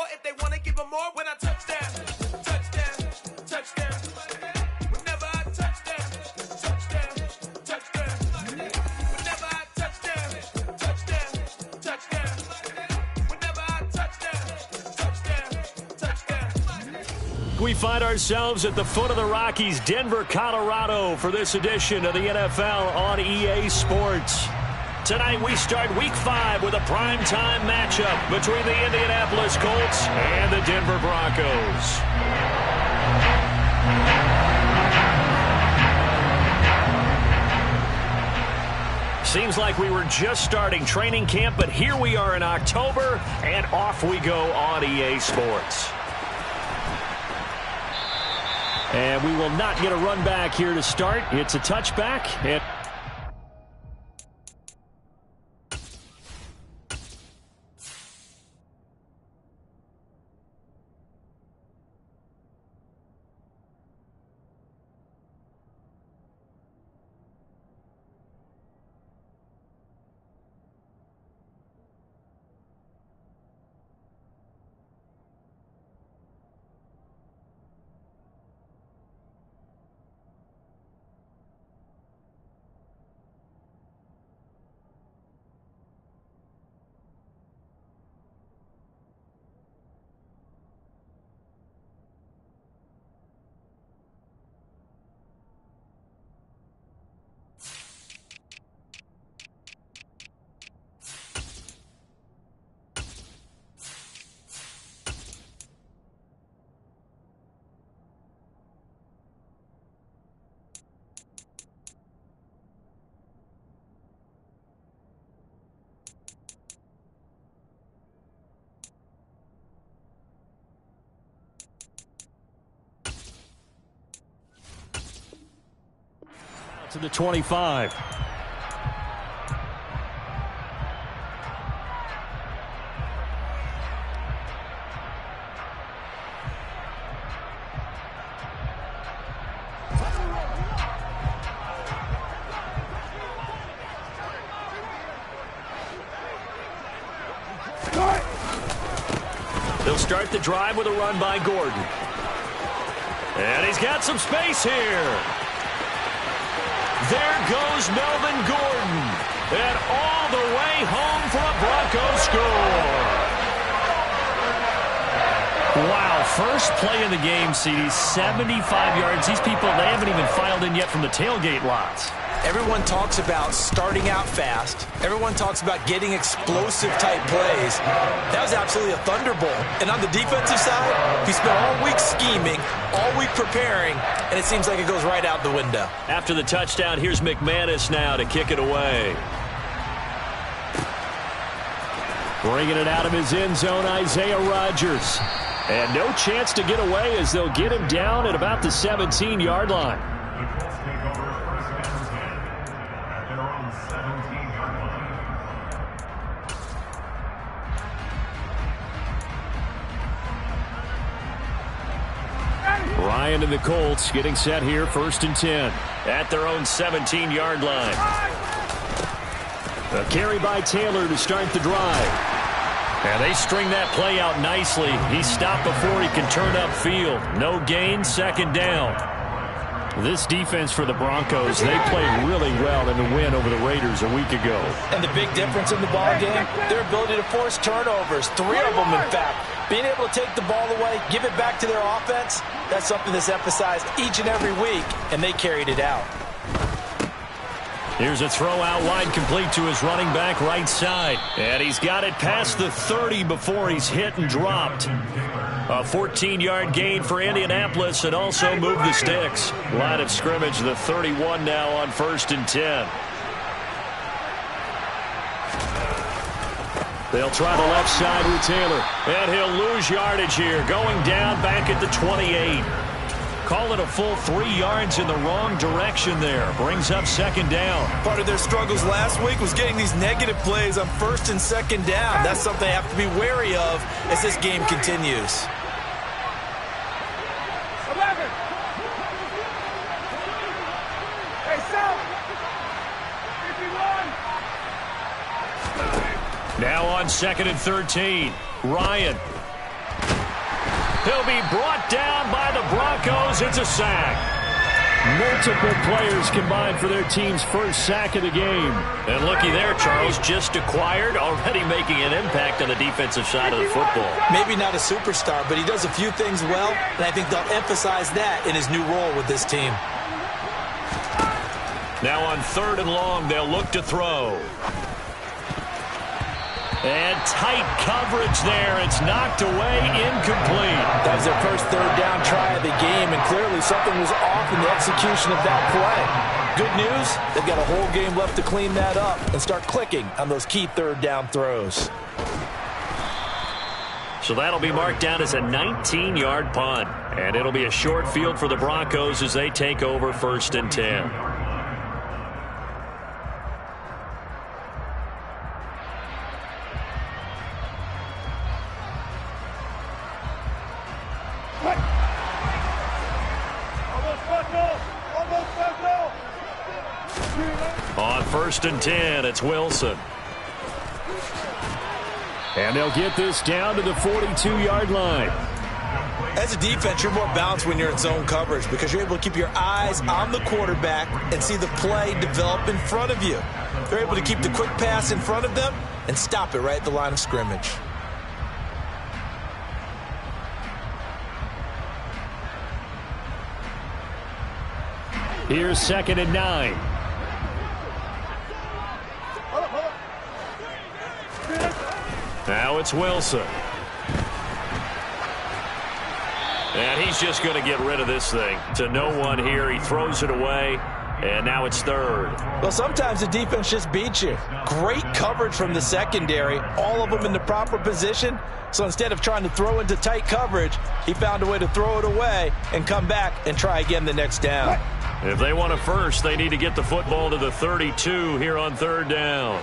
more if they want to give them more. When I touchdown, touchdown, touchdown. Whenever I touchdown, touchdown, touchdown. Whenever I touchdown, touchdown, touchdown. Whenever I touchdown, touchdown, touchdown. We find ourselves at the foot of the Rockies, Denver, Colorado, for this edition of the NFL on EA Sports. Tonight we start Week 5 with a primetime matchup between the Indianapolis Colts and the Denver Broncos. Seems like we were just starting training camp, but here we are in October, and off we go on EA Sports. And we will not get a run back here to start. It's a touchback. To the 25. They'll start the drive with a run by Gordon. And he's got some space here. There goes Melvin Gordon. And all the way home for a Broncos score. Wow, first play of the game, CD, 75 yards. These people, they haven't even filed in yet from the tailgate lots. Everyone talks about starting out fast. Everyone talks about getting explosive-type plays. That was absolutely a thunderbolt. And on the defensive side, we spent all week scheming, all week preparing, and it seems like it goes right out the window. After the touchdown, here's McManus now to kick it away. Bringing it out of his end zone, Isaiah Rodgers. And no chance to get away as they'll get him down at about the 17-yard line. Ryan and the Colts getting set here, 1st and 10 at their own 17-yard line. A carry by Taylor to start the drive. And they string that play out nicely. He stopped before he can turn upfield. No gain, 2nd down. This defense for the Broncos, they played really well in the win over the Raiders a week ago. And the big difference in the ball game, their ability to force turnovers, 3 of them in fact. Being able to take the ball away, give it back to their offense, that's something that's emphasized each and every week, and they carried it out. Here's a throw out wide, complete to his running back right side. And he's got it past the 30 before he's hit and dropped. A 14-yard gain for Indianapolis and also moved the sticks. Line of scrimmage, the 31 now on 1st and 10. They'll try the left side with Taylor. And he'll lose yardage here, going down back at the 28. Call it a full 3 yards in the wrong direction there. Brings up 2nd down. Part of their struggles last week was getting these negative plays on 1st and 2nd down. That's something they have to be wary of as this game continues. Now on 2nd and 13. Ryan. He'll be brought down by the Broncos. It's a sack. Multiple players combined for their team's first sack of the game. And looky there, Charles, just acquired, already making an impact on the defensive side of the football. Maybe not a superstar, but he does a few things well, and I think they'll emphasize that in his new role with this team. Now on 3rd and long, they'll look to throw. And tight coverage there. It's knocked away, incomplete. That was their first 3rd down try of the game, and clearly something was off in the execution of that play. Good news, they've got a whole game left to clean that up and start clicking on those key 3rd down throws. So that'll be marked down as a 19-yard punt. And it'll be a short field for the Broncos as they take over 1st and 10. On 1st and 10, it's Wilson. And they'll get this down to the 42-yard line. As a defense, you're more balanced when you're in zone coverage because you're able to keep your eyes on the quarterback and see the play develop in front of you. They're able to keep the quick pass in front of them and stop it right at the line of scrimmage. Here's 2nd and 9. Now it's Wilson. And he's just going to get rid of this thing. To no one here. He throws it away. And now it's 3rd. Well, sometimes the defense just beats you. Great coverage from the secondary. All of them in the proper position. So instead of trying to throw into tight coverage, he found a way to throw it away and come back and try again the next down. If they want a first, they need to get the football to the 32 here on 3rd down.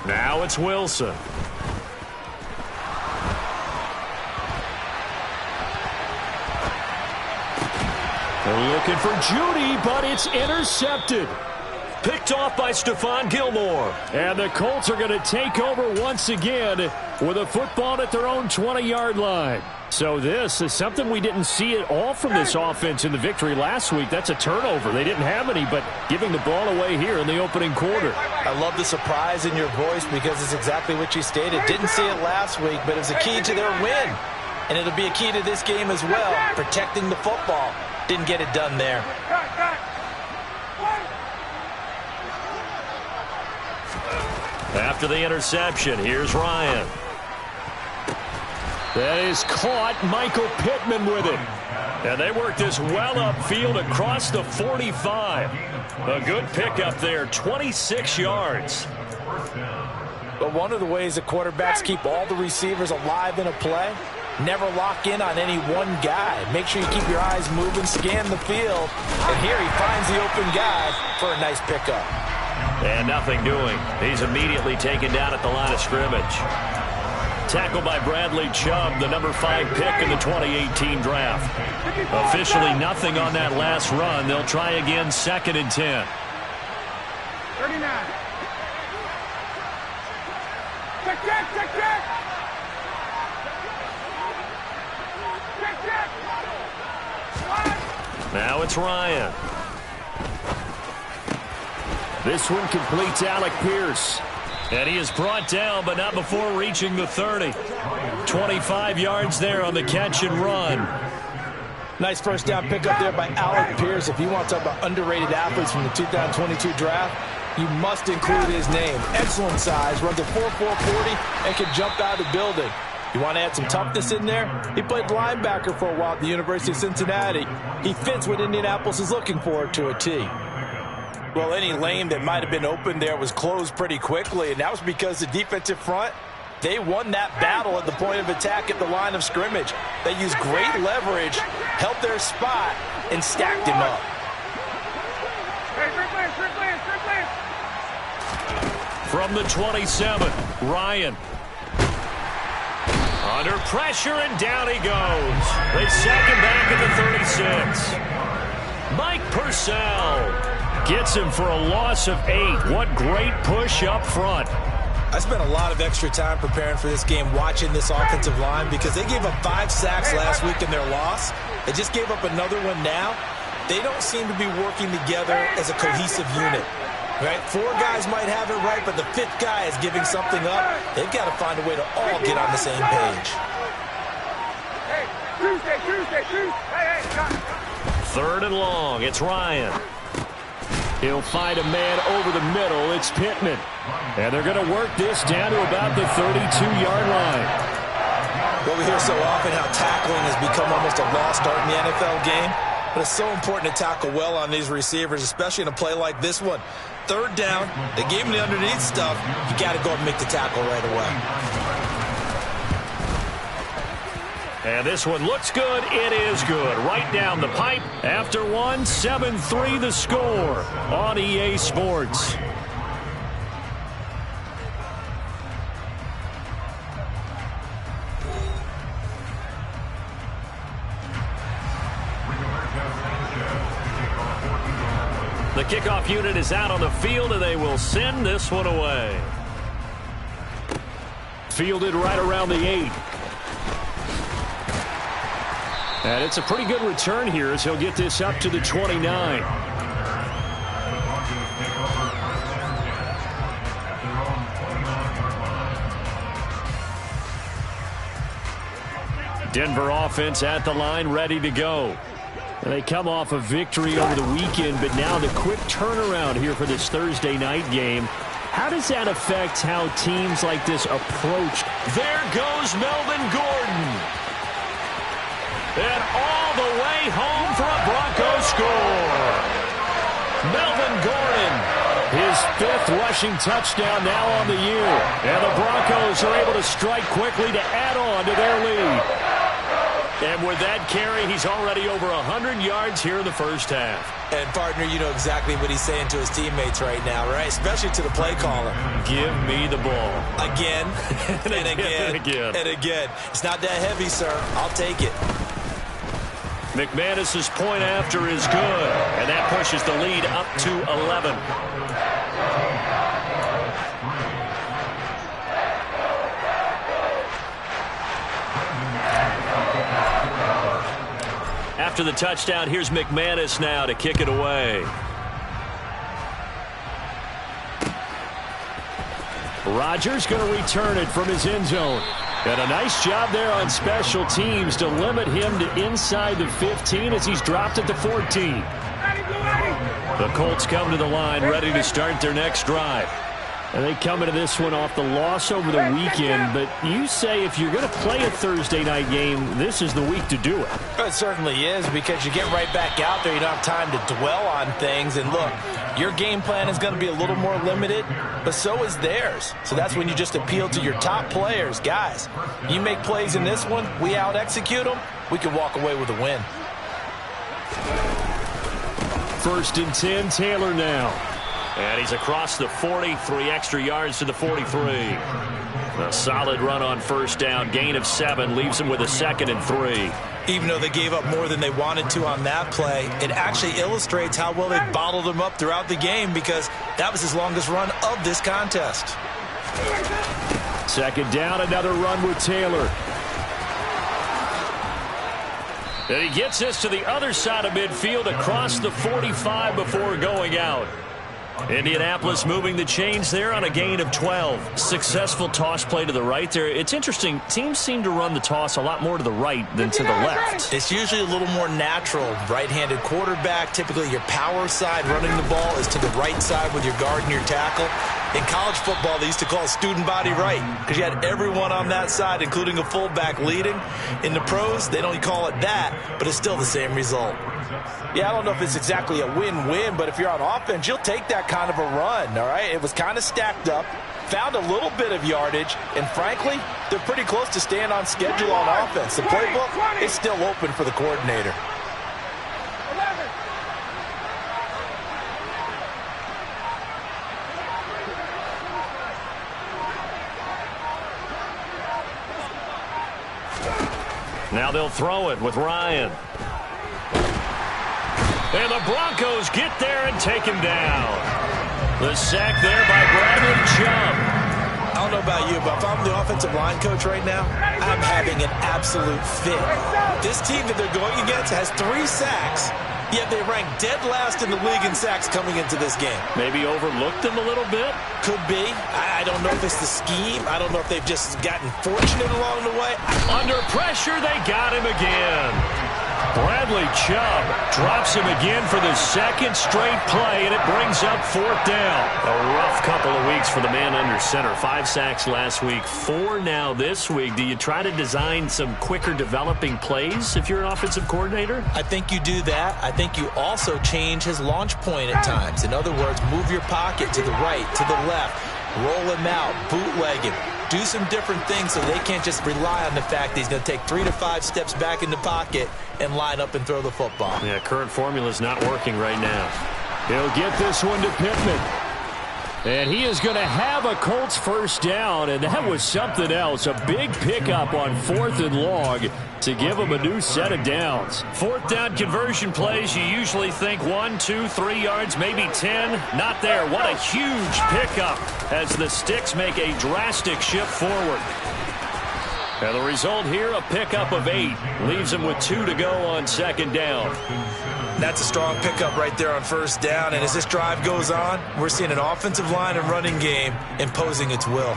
Now it's Wilson. They're looking for Judy, but it's intercepted. Picked off by Stephon Gilmore. And the Colts are going to take over once again with a football at their own 20-yard line. So this is something we didn't see at all from this offense in the victory last week. That's a turnover. They didn't have any, but giving the ball away here in the opening quarter. I love the surprise in your voice because it's exactly what you stated. Didn't see it last week, but it was a key to their win. And it'll be a key to this game as well, protecting the football. Didn't get it done there. After the interception, here's Ryan. That is caught. Michael Pittman with it. And they work this well upfield across the 45. A good pickup there, 26 yards. But one of the ways the quarterbacks keep all the receivers alive in a play, never lock in on any one guy. Make sure you keep your eyes moving, scan the field. And here he finds the open guy for a nice pickup. And nothing doing. He's immediately taken down at the line of scrimmage. Tackled by Bradley Chubb, the number 5 pick in the 2018 draft. Officially nothing on that last run. They'll try again 2nd and 10. 39. Check, check, check, check. Check, check. Now it's Ryan. This one completes Alec Pierce. And he is brought down, but not before reaching the 30. 25 yards there on the catch and run. Nice first down pickup there by Alec Pierce. If you want to talk about underrated athletes from the 2022 draft, you must include his name. Excellent size, runs a 4.40 and can jump out of the building. You want to add some toughness in there? He played linebacker for a while at the University of Cincinnati. He fits what Indianapolis is looking for to a T. Well, any lane that might have been open there was closed pretty quickly, and that was because the defensive front, they won that battle at the point of attack at the line of scrimmage. They used great leverage, held their spot, and stacked him up. From the 27, Ryan. Under pressure, and down he goes. They sack him back at the 36. Mike Purcell gets him for a loss of 8. What great push up front. I spent a lot of extra time preparing for this game watching this offensive line because they gave up 5 sacks last week in their loss. They just gave up another one now. They don't seem to be working together as a cohesive unit. Right? 4 guys might have it right, but the 5th guy is giving something up. They've got to find a way to all get on the same page. Third and long. It's Ryan. He'll find a man over the middle. It's Pittman. And they're going to work this down to about the 32-yard line. Well, we hear so often how tackling has become almost a lost art in the NFL game. But it's so important to tackle well on these receivers, especially in a play like this one. Third down, they gave him the underneath stuff. You got to go and make the tackle right away. And this one looks good. It is good. Right down the pipe. After one, 7-3 the score on EA Sports. The kickoff unit is out on the field, and they will send this one away. Fielded right around the 8. And it's a pretty good return here as he'll get this up to the 29. Denver offense at the line, ready to go. And they come off a victory over the weekend, but now the quick turnaround here for this Thursday night game. How does that affect how teams like this approach? There goes Melvin Gordon. And all the way home for a Broncos score. Melvin Gordon, his 5th rushing touchdown now on the year. And the Broncos are able to strike quickly to add on to their lead. And with that carry, he's already over 100 yards here in the first half. And, partner, you know exactly what he's saying to his teammates right now, right? Especially to the play caller. Give me the ball. Again, and again, and again. It's not that heavy, sir. I'll take it. McManus's point after is good, and that pushes the lead up to 11. After the touchdown, here's McManus now to kick it away. Rodgers going to return it from his end zone. And a nice job there on special teams to limit him to inside the 15 as he's dropped at the 14. The Colts come to the line ready to start their next drive. And they come into this one off the loss over the weekend. But you say if you're going to play a Thursday night game, this is the week to do it. It certainly is, because you get right back out there. You don't have time to dwell on things. And look, your game plan is going to be a little more limited, but so is theirs. So that's when you just appeal to your top players. Guys, you make plays in this one, we out-execute them, we can walk away with a win. 1st and 10, Taylor now. And he's across the 40, 3 extra yards to the 43. A solid run on first down, gain of 7, leaves him with a 2nd and 3. Even though they gave up more than they wanted to on that play, it actually illustrates how well they bottled him up throughout the game, because that was his longest run of this contest. 2nd down, another run with Taylor. And he gets this to the other side of midfield across the 45 before going out. Indianapolis moving the chains there on a gain of 12. Successful toss play to the right there. It's interesting. Teams seem to run the toss a lot more to the right than to the left. It's usually a little more natural. Right-handed quarterback, typically your power side running the ball is to the right side with your guard and your tackle. In college football, they used to call it student body right, because you had everyone on that side, including a fullback leading. In the pros, they don't call it that, but it's still the same result. Yeah, I don't know if it's exactly a win-win, but if you're on offense, you'll take that kind of a run, all right? It was kind of stacked up, found a little bit of yardage, and frankly, they're pretty close to staying on schedule on offense. The playbook is still open for the coordinator. Now they'll throw it with Ryan. And the Broncos get there and take him down. The sack there by Bradley Chubb. I don't don't know about you, but if I'm the offensive line coach right now, I'm having an absolute fit. This team that they're going against has 3 sacks, yet they rank dead last in the league in sacks coming into this game. Maybe overlooked them a little bit? Could be. I don't know if it's the scheme. I don't know if they've just gotten fortunate along the way. Under pressure, they got him again. Bradley Chubb drops him again for the 2nd straight play, and it brings up 4th down. A rough couple of weeks for the man under center. 5 sacks last week, 4 now this week. Do you try to design some quicker developing plays if you're an offensive coordinator? I think you do that. I think you also change his launch point at times. In other words, move your pocket to the right, to the left, roll him out, bootleg him. Do some different things so they can't just rely on the fact that he's going to take 3 to 5 steps back in the pocket and line up and throw the football. Yeah, current formula's not working right now. He'll get this one to Pittman. And he is going to have a Colts first down, and that was something else. A big pickup on 4th and long to give him a new set of downs. 4th down conversion plays, you usually think 1, 2, 3 yards, maybe 10. Not there. What a huge pickup as the Sticks make a drastic shift forward. And the result here, a pickup of 8. Leaves him with 2 to go on 2nd down. That's a strong pickup right there on 1st down. And as this drive goes on, we're seeing an offensive line and running game imposing its will.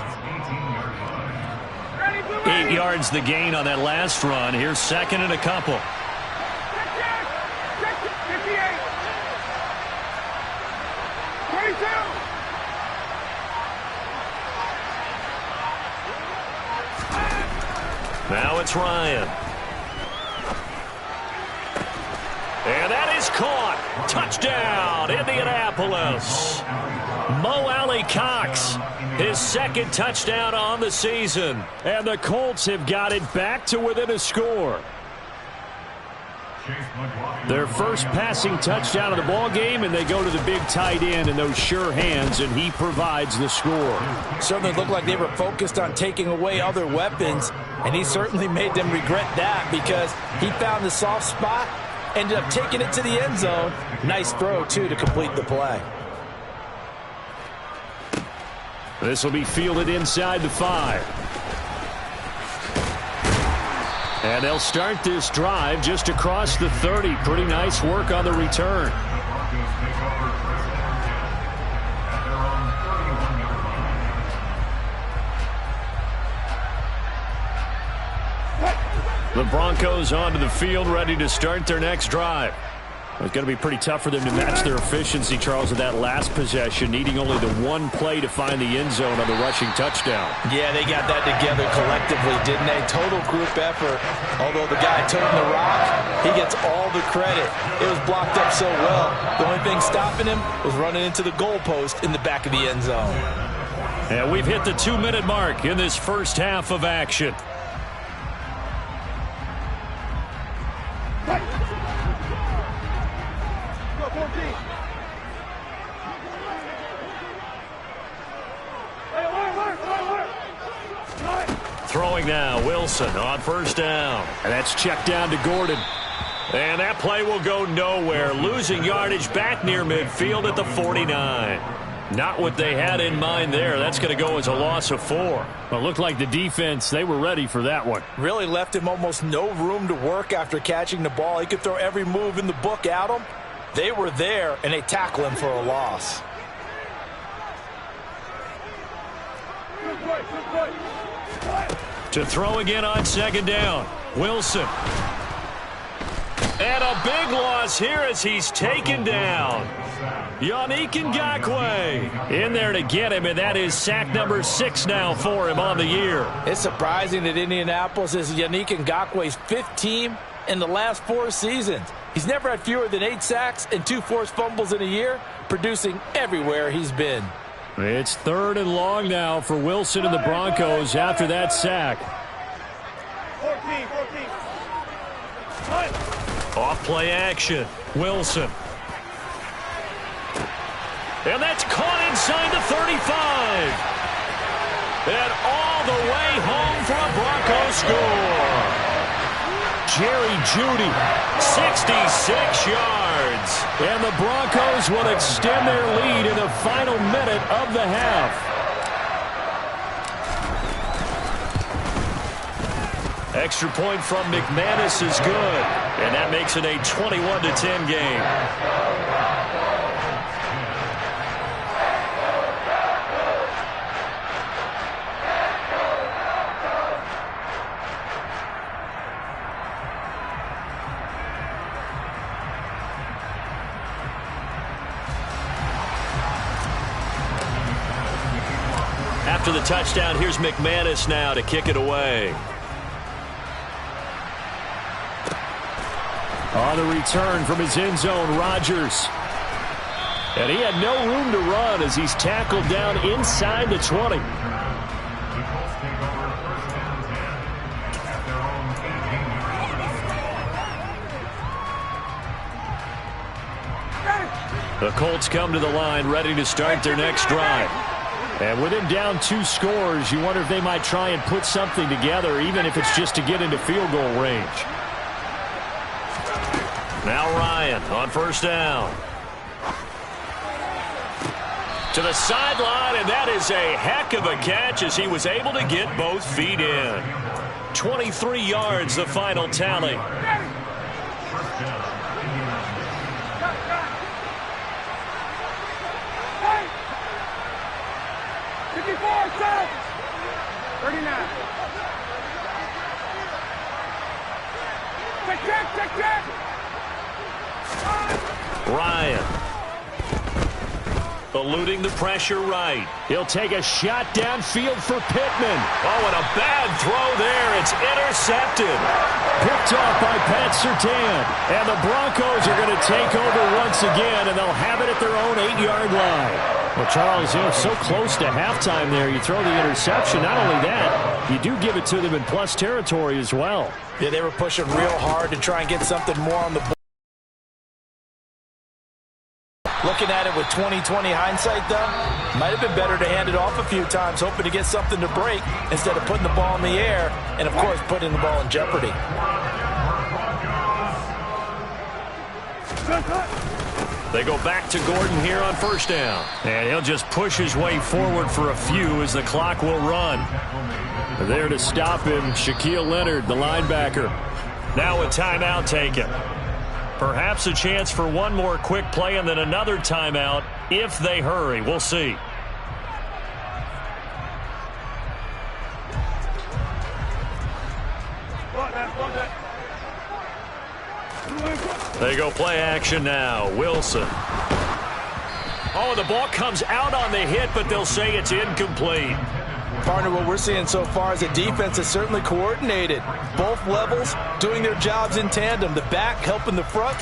8 yards the gain on that last run. Here's 2nd and a couple. Now it's Ryan. And that is caught. Touchdown, Indianapolis. Mo Alley-Cox, his 2nd touchdown on the season. And the Colts have got it back to within a score. Their first passing touchdown of the ball game, and they go to the big tight end in those sure hands, and he provides the score. Certainly looked like they were focused on taking away other weapons, and he certainly made them regret that because he found the soft spot, ended up taking it to the end zone. Nice throw, too, to complete the play. This will be fielded inside the 5. And they'll start this drive just across the 30. Pretty nice work on the return. The Broncos onto the field, ready to start their next drive. It's going to be pretty tough for them to match their efficiency, Charles, of that last possession, needing only the 1 play to find the end zone on the rushing touchdown. Yeah, they got that together collectively, didn't they? Total group effort. Although the guy toting the rock, he gets all the credit. It was blocked up so well. The only thing stopping him was running into the goalpost in the back of the end zone. And we've hit the 2-minute mark in this first half of action. Throwing now, Wilson on 1st down. And that's checked down to Gordon. And that play will go nowhere. Losing yardage back near midfield at the 49. Not what they had in mind there. That's going to go as a loss of 4. Well, it looked like the defense, they were ready for that one. Really left him almost no room to work after catching the ball. He could throw every move in the book at him. They were there, and they tackle him for a loss. To throw again on 2nd down. Wilson. And a big loss here as he's taken down. Yannick Ngakoue in there to get him, and that is sack number 6 now for him on the year. It's surprising that Indianapolis is Yannick Ngakoue's 5th team in the last 4 seasons. He's never had fewer than 8 sacks and 2 forced fumbles in a year, producing everywhere he's been. It's 3rd and long now for Wilson and the Broncos after that sack. 14. Off play action. Wilson. And that's caught inside the 35. And all the way home for a Broncos score. Jerry Jeudy, 66 yards. And the Broncos will extend their lead in the final minute of the half. Extra point from McManus is good, and that makes it a 21-10 game. After the touchdown, here's McManus now to kick it away. On the return from his end zone, Rodgers. And he had no room to run as he's tackled down inside the 20. The Colts come to the line ready to start their next drive. And with him down 2 scores, you wonder if they might try and put something together, even if it's just to get into field goal range. Now Ryan on first down. To the sideline, and that is a heck of a catch as he was able to get both feet in. 23 yards, the final tally. Ryan eluding the pressure right. He'll take a shot downfield for Pittman. Oh, and a bad throw there. It's intercepted. Picked off by Pat Surtain. And the Broncos are going to take over once again, and they'll have it at their own 8-yard line. Well, Charles, so close to halftime there. You throw the interception. Not only that, you do give it to them in plus territory as well. Yeah, they were pushing real hard to try and get something more on the board. Looking at it with 20/20 hindsight, though, might have been better to hand it off a few times, hoping to get something to break instead of putting the ball in the air and, of course, putting the ball in jeopardy. They go back to Gordon here on first down. And he'll just push his way forward for a few as the clock will run. There to stop him, Shaquille Leonard, the linebacker. Now a timeout taken. Perhaps a chance for one more quick play and then another timeout if they hurry. We'll see. They go play action now. Wilson. Oh, the ball comes out on the hit, but they'll say it's incomplete. Partner, what we're seeing so far is a defense is certainly coordinated. Both levels doing their jobs in tandem. The back helping the front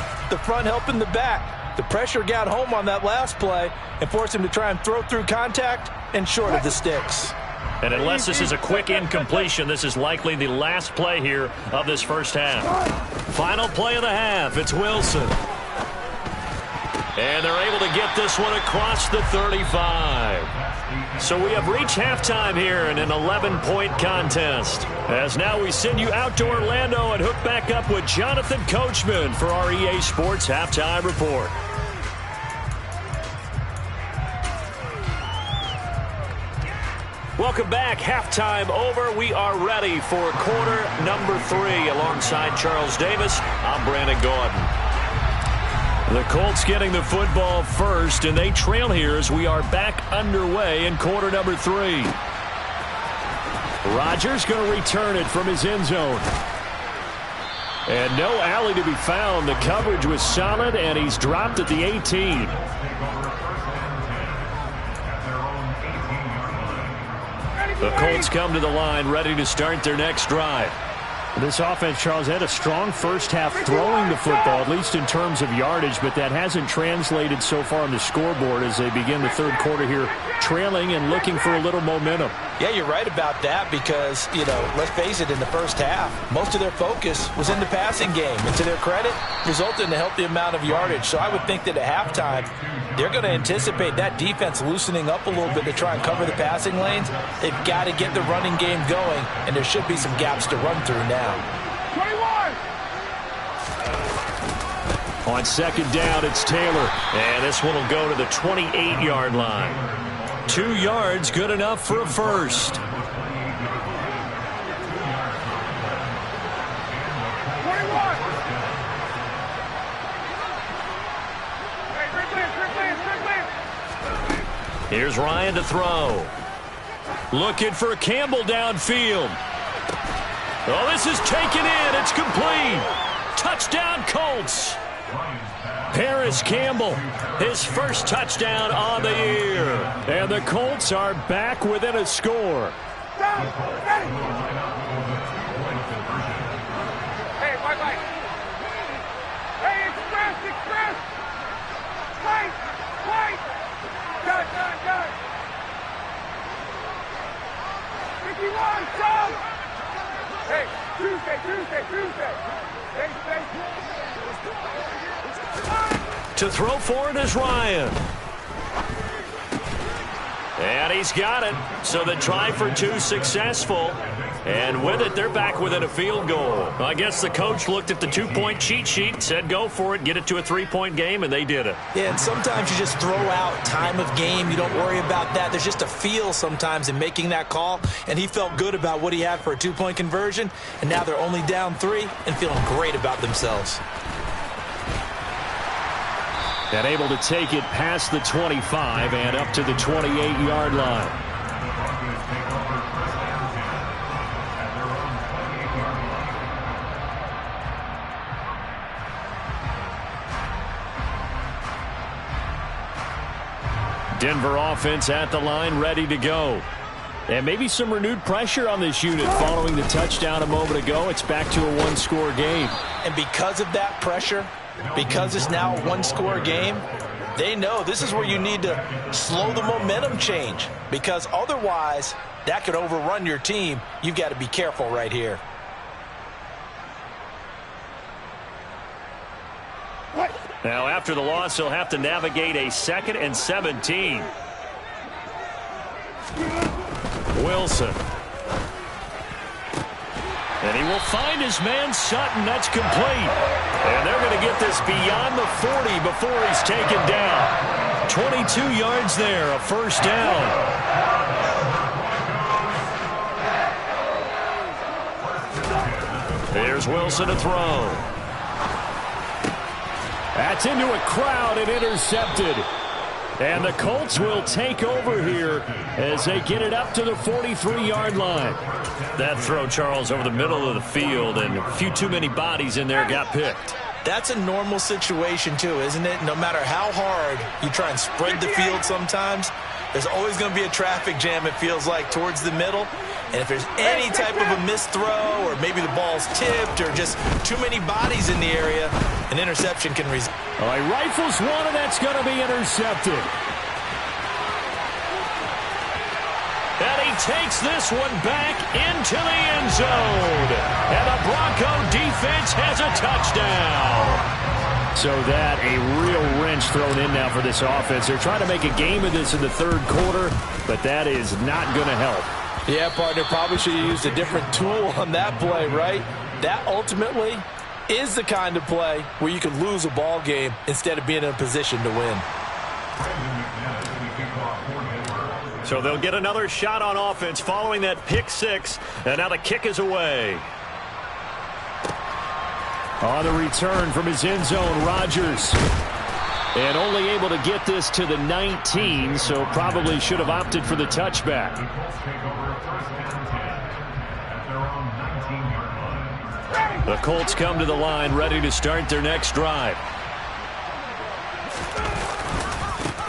helping the back. The pressure got home on that last play and forced him to try and throw through contact and short of the sticks. And unless this is a quick incompletion, this is likely the last play here of this first half. Final play of the half, it's Wilson. And they're able to get this one across the 35. So we have reached halftime here in an 11-point contest. As now we send you out to Orlando and hook back up with Jonathan Coachman for our EA Sports Halftime Report. Welcome back. Halftime over. We are ready for quarter number 3. Alongside Charles Davis, I'm Brandon Gordon. The Colts getting the football first, and they trail here as we are back underway in quarter number 3. Rodgers going to return it from his end zone. And no alley to be found. The coverage was solid, and he's dropped at the 18. The Colts come to the line ready to start their next drive. This offense, Charles, had a strong first half throwing the football, at least in terms of yardage, but that hasn't translated so far on the scoreboard as they begin the third quarter here, trailing and looking for a little momentum. Yeah, you're right about that because, let's face it, in the first half, most of their focus was in the passing game. And to their credit, resulted in a healthy amount of yardage. So I would think that at halftime, they're going to anticipate that defense loosening up a little bit to try and cover the passing lanes. They've got to get the running game going, and there should be some gaps to run through now. 21! On second down, it's Taylor. And this one will go to the 28-yard line. 2 yards, good enough for a first. Here's Ryan to throw. Looking for Campbell downfield. Oh, this is taken in. It's complete. Touchdown, Colts. Paris Campbell, his first touchdown on the year. And the Colts are back within a score. Hey, bye-bye. Hey, express. Fight. Done. 51, jump. Hey, Tuesday. To throw for it is Ryan. And he's got it. So the try for two successful. And with it, they're back within a field goal. I guess the coach looked at the two-point cheat sheet, said go for it, get it to a three-point game, and they did it. Yeah, and sometimes you just throw out time of game. You don't worry about that. There's just a feel sometimes in making that call, and he felt good about what he had for a two-point conversion, and now they're only down 3 and feeling great about themselves. And able to take it past the 25 and up to the 28-yard line. Denver offense at the line, ready to go. And maybe some renewed pressure on this unit following the touchdown a moment ago. It's back to a one-score game. And because of that pressure, because it's now a one-score game, they know this is where you need to slow the momentum change, because otherwise that could overrun your team. You've got to be careful right here. Now, after the loss, he'll have to navigate a 2nd and 17. Wilson. And he will find his man Sutton. That's complete. And they're going to get this beyond the 40 before he's taken down. 22 yards there, a first down. There's Wilson to throw. That's into a crowd and intercepted. And the Colts will take over here as they get it up to the 43-yard line. That throw, Charles, over the middle of the field, and a few too many bodies in there got picked. That's a normal situation, too, isn't it? No matter how hard you try and spread the field sometimes, there's always going to be a traffic jam, it feels like, towards the middle. And if there's any type of a missed throw, or maybe the ball's tipped, or just too many bodies in the area, an interception can result. All right, rifles one, and that's going to be intercepted. And he takes this one back into the end zone. And the Bronco defense has a touchdown. So that, a real wrench thrown in now for this offense. They're trying to make a game of this in the third quarter, but that is not going to help. Yeah, partner, probably should have used a different tool on that play, right? That ultimately is the kind of play where you can lose a ball game instead of being in a position to win. So they'll get another shot on offense following that pick six, and now the kick is away. On the return from his end zone, Rodgers. And only able to get this to the 19, so probably should have opted for the touchback. The Colts come to the line, ready to start their next drive.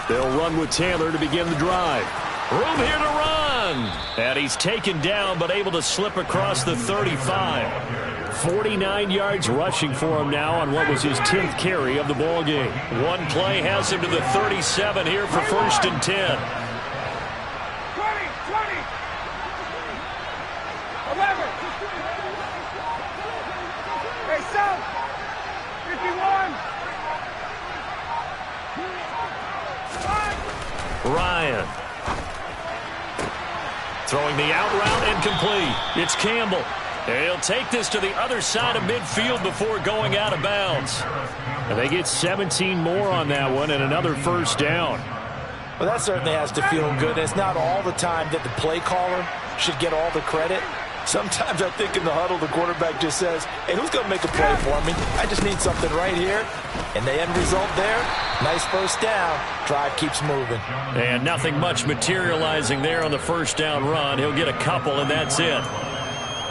They'll run with Taylor to begin the drive. Room here to run. And he's taken down, but able to slip across the 35. 49 yards rushing for him now on what was his 10th carry of the ball game. One play has him to the 37 here for 1st and 10. 20, 20. 11. Hey, son. 51. Ryan. Throwing the out route and complete. It's Campbell. He'll take this to the other side of midfield before going out of bounds. And they get 17 more on that one and another first down. Well, that certainly has to feel good. It's not all the time that the play caller should get all the credit. Sometimes I think in the huddle, the quarterback just says, hey, who's going to make a play for me? I just need something right here. And the end result there, nice first down. Drive keeps moving. And nothing much materializing there on the first down run. He'll get a couple, and that's it.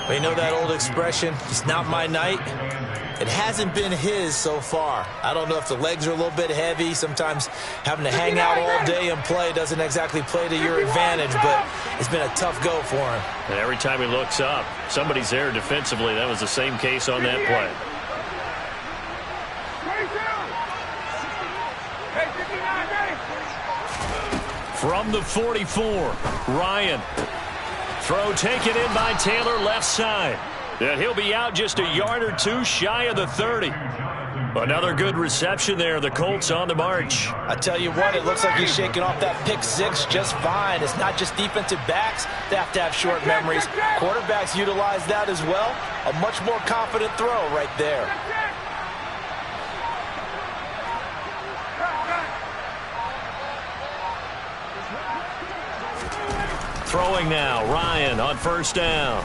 Well, you know that old expression, it's not my night? It hasn't been his so far. I don't know if the legs are a little bit heavy. Sometimes having to hang out all day and play doesn't exactly play to your advantage, but it's been a tough go for him. And every time he looks up, somebody's there defensively. That was the same case on that play. From the 44, Ryan. Throw taken in by Taylor, left side. And he'll be out just a yard or two shy of the 30. Another good reception there. The Colts on the march. I tell you what, it looks like he's shaking off that pick six just fine. It's not just defensive backs that have to have short memories. Quarterbacks utilize that as well. A much more confident throw right there. Throwing now, Ryan on first down.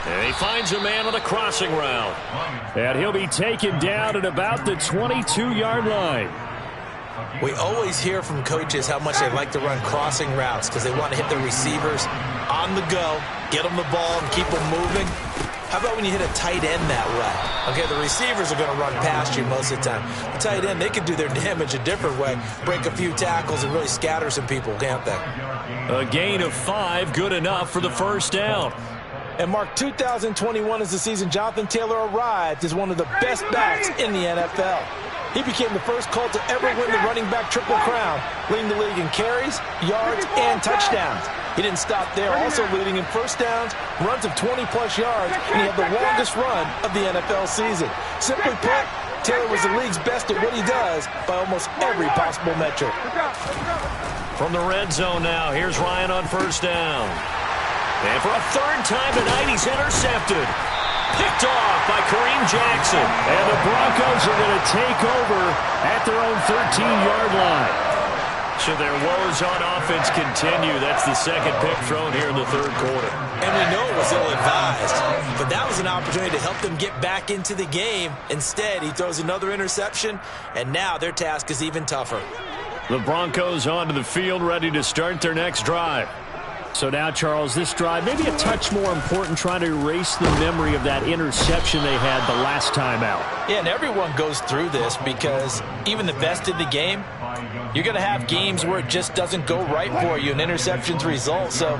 And he finds a man on a crossing route. And he'll be taken down at about the 22-yard line. We always hear from coaches how much they like to run crossing routes because they want to hit the receivers on the go, get them the ball, and keep them moving. How about when you hit a tight end that way? Okay, the receivers are going to run past you most of the time. The tight end, they can do their damage a different way, break a few tackles and really scatter some people, can't they? A gain of 5, good enough for the first down. And Mark, 2021 is the season Jonathan Taylor arrived as one of the best backs in the NFL. He became the first Colt to ever win the running back triple crown, leading the league in carries, yards, and touchdowns. He didn't stop there, also leading in first downs, runs of 20-plus yards, and he had the longest run of the NFL season. Simply put, Taylor was the league's best at what he does by almost every possible metric. From the red zone now, here's Ryan on first down. And for a third time tonight, he's intercepted. Picked off by Kareem Jackson. And the Broncos are going to take over at their own 13-yard line. So their woes on offense continue. That's the second pick thrown here in the third quarter. And we know it was ill-advised, but that was an opportunity to help them get back into the game. Instead, he throws another interception, and now their task is even tougher. The Broncos onto the field, ready to start their next drive. So now, Charles, this drive maybe a touch more important, trying to erase the memory of that interception they had the last time out. Yeah, and everyone goes through this because even the best in the game, you're going to have games where it just doesn't go right for you, and interceptions result. So,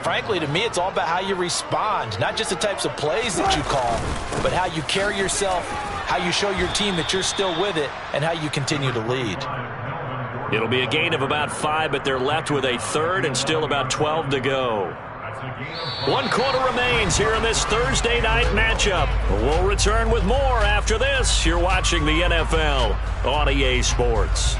frankly, to me, it's all about how you respond, not just the types of plays that you call, but how you carry yourself, how you show your team that you're still with it, and how you continue to lead. It'll be a gain of about 5, but they're left with a third and still about 12 to go. 1 quarter remains here in this Thursday night matchup. We'll return with more after this. You're watching the NFL on EA Sports.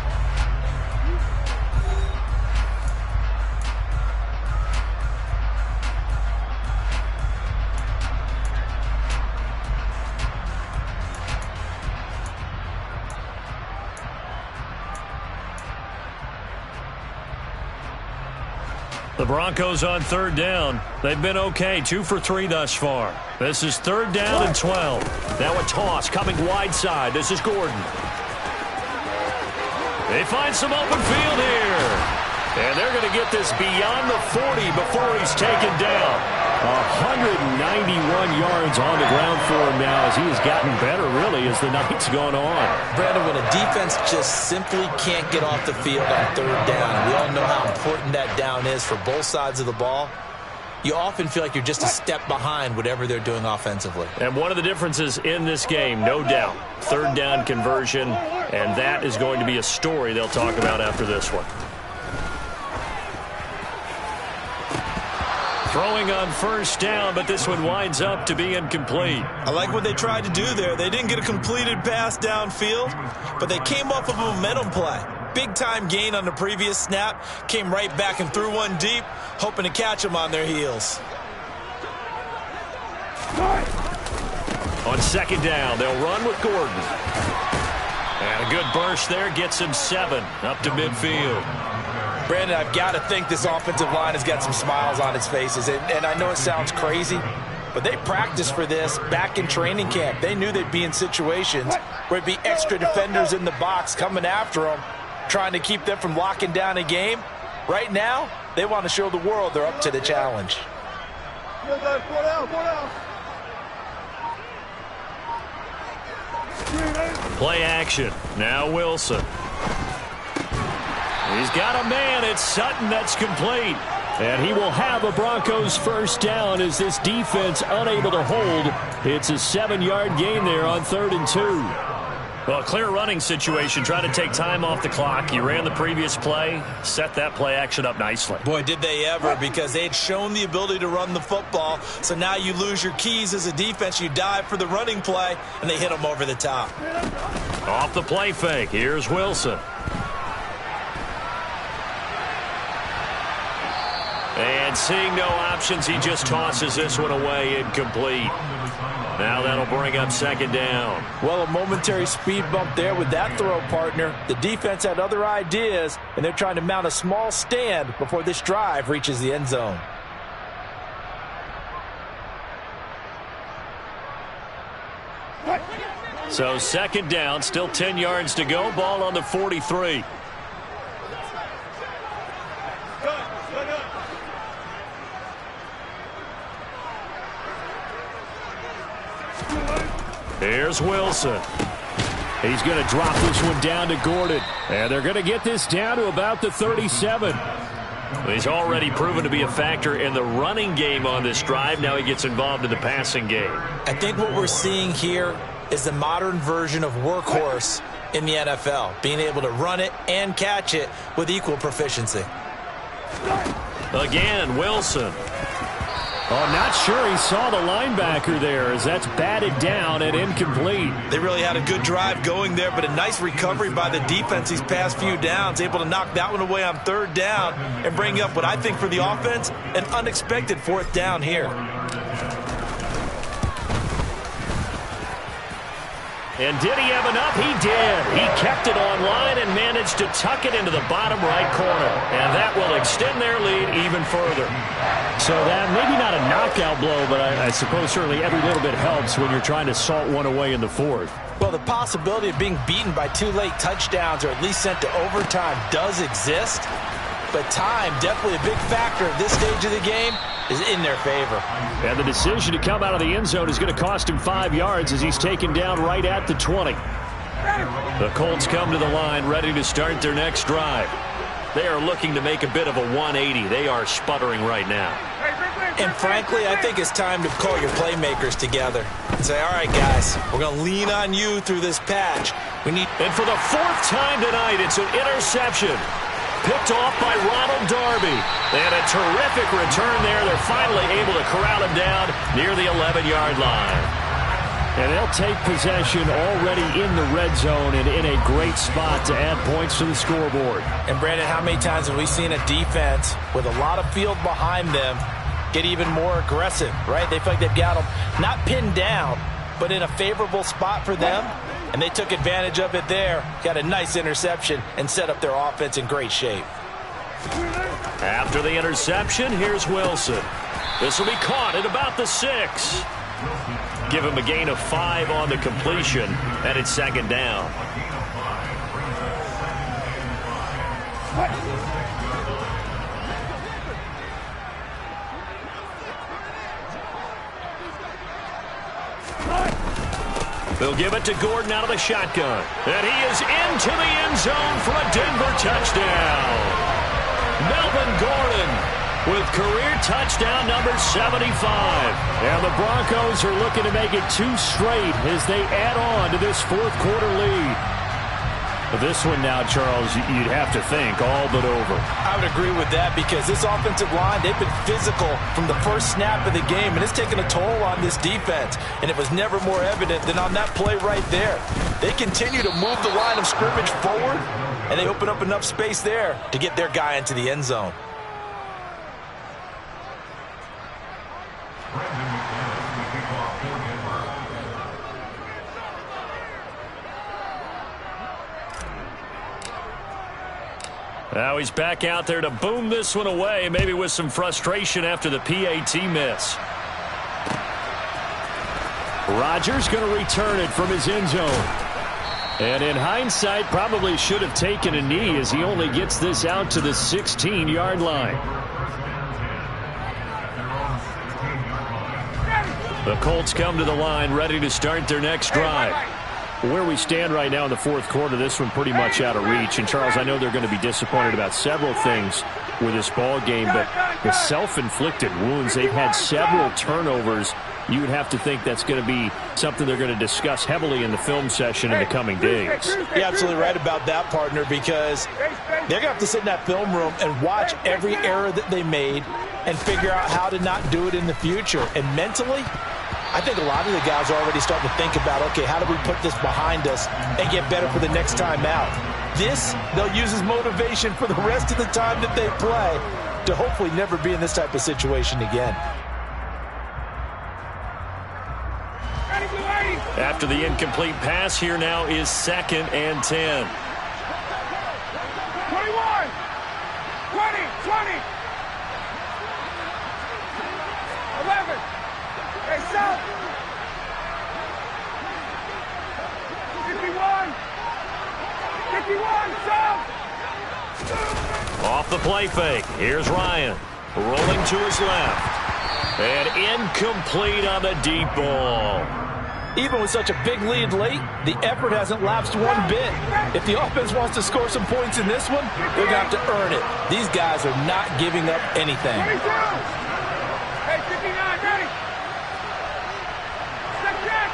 The Broncos on third down. They've been okay, 2 for 3 thus far. This is third down and 12. Now a toss coming wide side. This is Gordon. They find some open field here. And they're going to get this beyond the 40 before he's taken down. 191 yards on the ground for him now as he has gotten better, really, as the night's gone on. Brandon, when a defense just simply can't get off the field on third down, we all know how important that down is for both sides of the ball. You often feel like you're just a step behind whatever they're doing offensively. And one of the differences in this game, no doubt, third down conversion, and that is going to be a story they'll talk about after this one. Throwing on first down, but this one winds up to be incomplete. I like what they tried to do there. They didn't get a completed pass downfield, but they came off of a momentum play. Big-time gain on the previous snap, came right back and threw one deep, hoping to catch them on their heels. On second down, they'll run with Gordon. And a good burst there gets him 7 up to midfield. Brandon, I've got to think this offensive line has got some smiles on its faces. And I know it sounds crazy, but they practiced for this back in training camp. They knew they'd be in situations where it'd be extra defenders in the box coming after them, trying to keep them from locking down a game. Right now, they want to show the world they're up to the challenge. Play action. Now Wilson. He's got a man. It's Sutton that's complete. And he will have a Broncos first down as this defense unable to hold. It's a 7-yard gain there on 3rd and 2. Well, clear running situation. Try to take time off the clock. You ran the previous play. Set that play action up nicely. Boy, did they ever, because they had shown the ability to run the football. So now you lose your keys as a defense. You dive for the running play, and they hit them over the top. Off the play fake. Here's Wilson. And seeing no options, he just tosses this one away, incomplete. Now that'll bring up 2nd down. Well, a momentary speed bump there with that throw, partner. The defense had other ideas, and they're trying to mount a small stand before this drive reaches the end zone. So 2nd down, still 10 yards to go. Ball on the 43. Here's Wilson. He's going to drop this one down to Gordon. And they're going to get this down to about the 37. He's already proven to be a factor in the running game on this drive. Now he gets involved in the passing game. I think what we're seeing here is the modern version of workhorse in the NFL, being able to run it and catch it with equal proficiency. Again, Wilson. Oh, not sure he saw the linebacker there as that's batted down and incomplete. They really had a good drive going there, but a nice recovery by the defense these past few downs, able to knock that one away on 3rd down and bring up what I think for the offense, an unexpected 4th down here. And did he have enough? He did. He kept it online and managed to tuck it into the bottom right corner. And that will extend their lead even further. So that maybe not a knockout blow, but I suppose certainly every little bit helps when you're trying to salt one away in the 4th. Well, the possibility of being beaten by 2 late touchdowns or at least sent to overtime does exist. But time, definitely a big factor at this stage of the game, is in their favor. And the decision to come out of the end zone is going to cost him 5 yards as he's taken down right at the 20. The Colts come to the line ready to start their next drive. They are looking to make a bit of a 180. They are sputtering right now. And frankly, I think it's time to call your playmakers together and say, all right, guys, we're going to lean on you through this patch. And for the 4th time tonight, it's an interception. Picked off by Ronald Darby. They had a terrific return there. They're finally able to corral him down near the 11-yard line. And they'll take possession already in the red zone and in a great spot to add points to the scoreboard. And, Brandon, how many times have we seen a defense with a lot of field behind them get even more aggressive, right? They feel like they've got them not pinned down, but in a favorable spot for them. And they took advantage of it there, got a nice interception, and set up their offense in great shape. After the interception, here's Wilson. This will be caught at about the 6. Give him a gain of 5 on the completion, and it's 2nd down. They'll give it to Gordon out of the shotgun. And he is into the end zone for a Denver touchdown. Melvin Gordon with career touchdown number 75. And the Broncos are looking to make it 2 straight as they add on to this 4th quarter lead. But this one now, Charles, you'd have to think all but over. I would agree with that because this offensive line, they've been physical from the first snap of the game, and it's taken a toll on this defense. And it was never more evident than on that play right there. They continue to move the line of scrimmage forward, and they open up enough space there to get their guy into the end zone. Now he's back out there to boom this one away, maybe with some frustration after the PAT miss. Rodgers going to return it from his end zone. And in hindsight, probably should have taken a knee as he only gets this out to the 16-yard line. The Colts come to the line, ready to start their next drive. Where we stand right now in the fourth quarter, this one pretty much out of reach. And, Charles, I know they're going to be disappointed about several things with this ball game, but the self-inflicted wounds, they've had several turnovers. You would have to think that's going to be something they're going to discuss heavily in the film session in the coming days. You're absolutely right about that, partner, because they're going to have to sit in that film room and watch every error that they made and figure out how to not do it in the future. And mentally, I think a lot of the guys are already starting to think about, okay, how do we put this behind us and get better for the next time out? This, they'll use as motivation for the rest of the time that they play to hopefully never be in this type of situation again. After the incomplete pass, here now is 2nd and 10. 21, 20, 20, 11. Hey, stop. 51, 51, stop. Off the play fake. Here's Ryan. Rolling to his left. And incomplete on the deep ball. Even with such a big lead late, the effort hasn't lapsed one bit. If the offense wants to score some points in this one, they're going to have to earn it. These guys are not giving up anything. 22. Hey, 59, ready. Step check.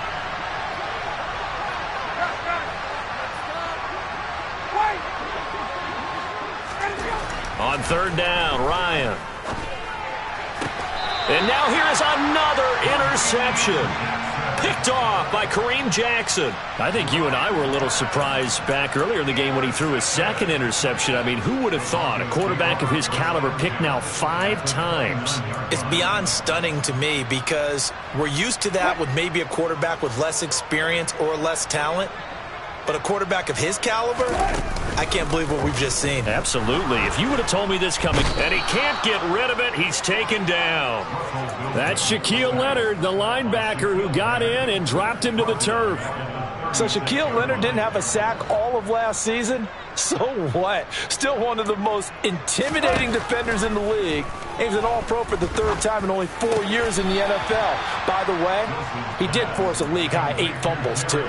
Wait. On 3rd down, Ryan. And now here is another interception. Picked off by Kareem Jackson. I think you and I were a little surprised back earlier in the game when he threw his 2nd interception. I mean, who would have thought a quarterback of his caliber picked now 5 times? It's beyond stunning to me because we're used to that with maybe a quarterback with less experience or less talent. But a quarterback of his caliber, I can't believe what we've just seen. Absolutely. If you would have told me this coming, and he can't get rid of it, he's taken down. That's Shaquille Leonard, the linebacker who got in and dropped him to the turf. So Shaquille Leonard didn't have a sack all of last season? So what? Still one of the most intimidating defenders in the league. He was an All-Pro for the 3rd time in only 4 years in the NFL. By the way, he did force a league-high 8 fumbles, too.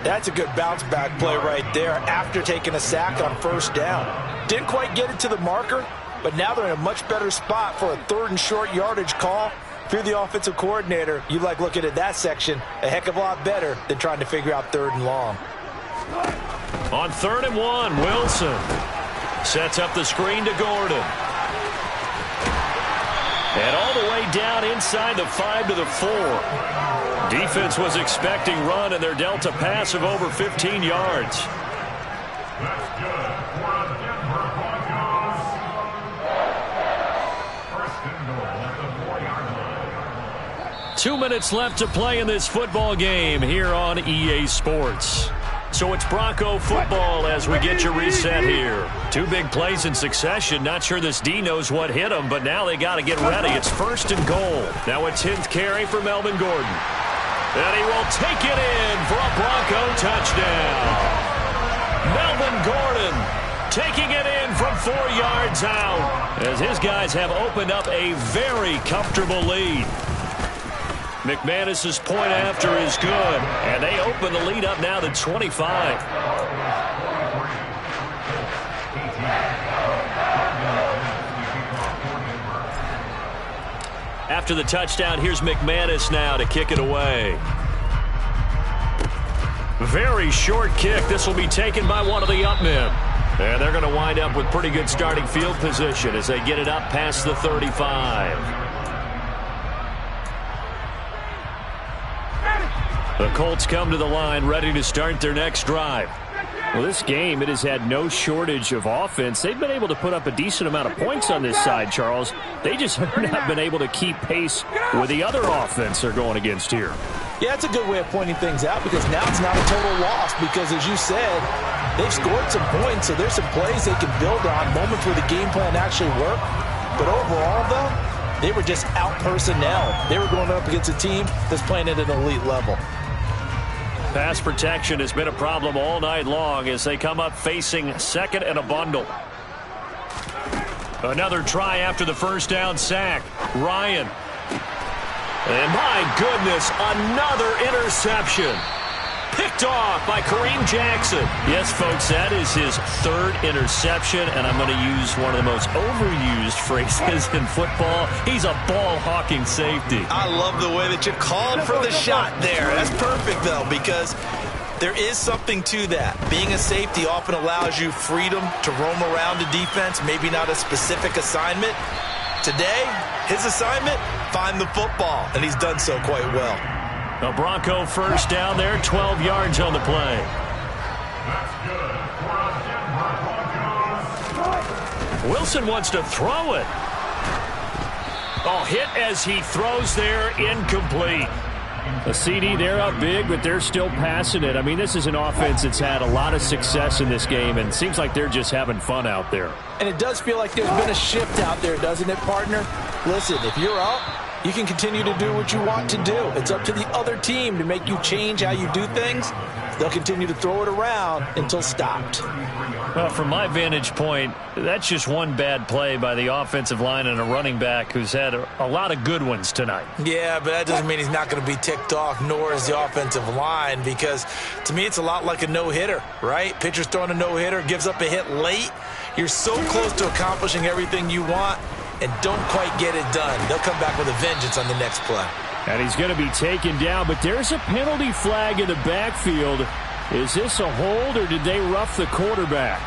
That's a good bounce-back play right there after taking a sack on 1st down. Didn't quite get it to the marker, but now they're in a much better spot for a 3rd and short yardage call. If you're the offensive coordinator, you like looking at that section a heck of a lot better than trying to figure out 3rd and long. On 3rd and 1, Wilson sets up the screen to Gordon. And all the way down inside the 5 to the 4. Defense was expecting run, and they're dealt a pass of over 15 yards. 2 minutes left to play in this football game here on EA Sports. So it's Bronco football as we get you reset here. 2 big plays in succession. Not sure this D knows what hit him, but now they got to get ready. It's 1st and goal. Now a 10th carry for Melvin Gordon. And he will take it in for a Bronco touchdown. Melvin Gordon taking it in from 4 yards out as his guys have opened up a very comfortable lead. McManus's point after is good, and they open the lead up now to 25. After the touchdown, here's McManus now to kick it away. Very short kick. This will be taken by one of the up men. And they're going to wind up with pretty good starting field position as they get it up past the 35. The Colts come to the line ready to start their next drive. Well, this game, it has had no shortage of offense. They've been able to put up a decent amount of points on this side, Charles. They just have not been able to keep pace with the other offense they're going against here. Yeah, it's a good way of pointing things out because now it's not a total loss because, as you said, they've scored some points, so there's some plays they can build on, moments where the game plan actually worked. But overall, though, they were just out-personnel. They were going up against a team that's playing at an elite level. Pass protection has been a problem all night long as they come up facing second and a bundle. Another try after the first down sack. Ryan. And my goodness, another interception. Picked off by Kareem Jackson. Yes, folks, that is his third interception, and I'm going to use one of the most overused phrases in football. He's a ball-hawking safety. I love the way that you called for the shot there. That's perfect, though, because there is something to that. Being a safety often allows you freedom to roam around the defense, maybe not a specific assignment. Today, his assignment, find the football, and he's done so quite well. A Bronco first down there, 12 yards on the play. Wilson wants to throw it. Oh, hit as he throws there, incomplete. A CD, they're up big, but they're still passing it. I mean, this is an offense that's had a lot of success in this game, and it seems like they're just having fun out there. And it does feel like there's been a shift out there, doesn't it, partner? Listen, if you're up, you can continue to do what you want to do. It's up to the other team to make you change how you do things. They'll continue to throw it around until stopped. Well, from my vantage point, that's just one bad play by the offensive line and a running back who's had a lot of good ones tonight. Yeah, but that doesn't mean he's not going to be ticked off, nor is the offensive line, because to me it's a lot like a no-hitter, right? Pitcher's throwing a no-hitter, gives up a hit late. You're so close to accomplishing everything you want and don't quite get it done. They'll come back with a vengeance on the next play. And he's going to be taken down, but there's a penalty flag in the backfield. Is this a hold, or did they rough the quarterback?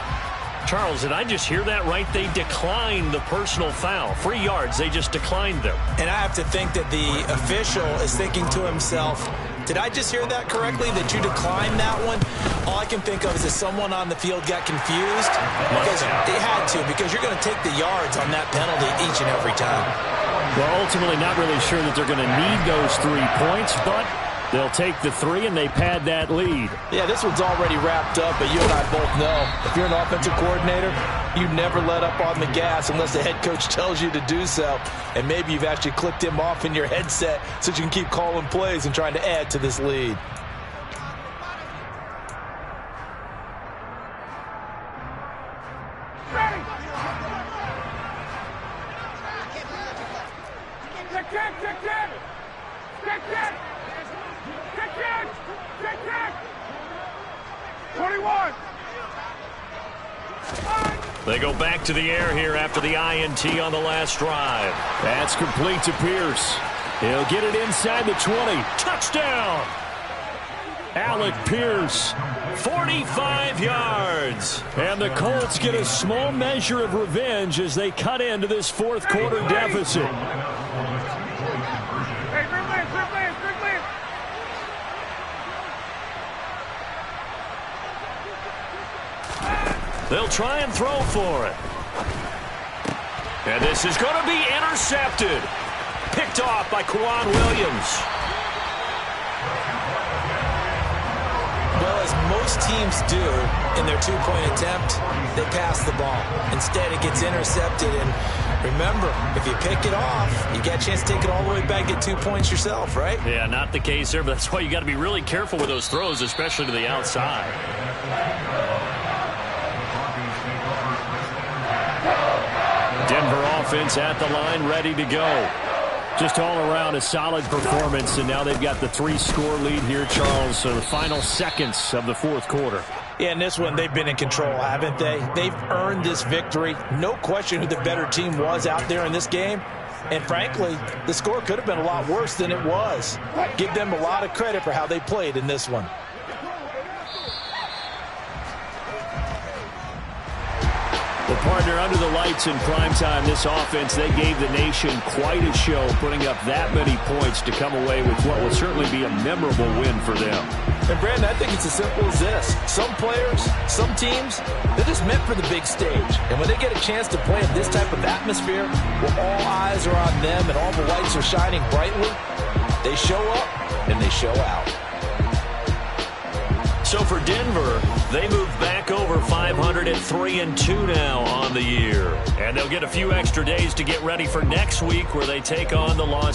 Charles, did I just hear that right? They declined the personal foul. 3 yards, they just declined them. And I have to think that the official is thinking to himself, did I just hear that correctly, that you declined that one? All I can think of is that someone on the field got confused. Because they had to, because you're going to take the yards on that penalty each and every time. Well, ultimately not really sure that they're going to need those 3 points, but they'll take the 3 and they pad that lead. Yeah, this one's already wrapped up, but you and I both know if you're an offensive coordinator, you never let up on the gas unless the head coach tells you to do so. And maybe you've actually clicked him off in your headset so you can keep calling plays and trying to add to this lead. They go back to the air here after the INT on the last drive. That's complete to Pierce. He'll get it inside the 20. Touchdown! Alec Pierce, 45 yards. And the Colts get a small measure of revenge as they cut into this fourth quarter deficit. They'll try and throw for it. And this is going to be intercepted. Picked off by Quan Williams. Well, as most teams do in their two-point attempt, they pass the ball. Instead, it gets intercepted. And remember, if you pick it off, you get a chance to take it all the way back, get 2 points yourself, right? Yeah, not the case there, but that's why you got to be really careful with those throws, especially to the outside. Denver offense at the line, ready to go. Just all around a solid performance, and now they've got the 3-score lead here, Charles. So the final seconds of the fourth quarter. Yeah, in this one, they've been in control, haven't they? They've earned this victory. No question who the better team was out there in this game. And frankly, the score could have been a lot worse than it was. Give them a lot of credit for how they played in this one. Well, partner, under the lights in primetime, this offense, they gave the nation quite a show, putting up that many points to come away with what will certainly be a memorable win for them. And, Brandon, I think it's as simple as this. Some players, some teams, they're just meant for the big stage. And when they get a chance to play in this type of atmosphere, where all eyes are on them and all the lights are shining brightly, they show up and they show out. So for Denver, they move back over 500 at 3-2 now on the year. And they'll get a few extra days to get ready for next week where they take on the Los Angeles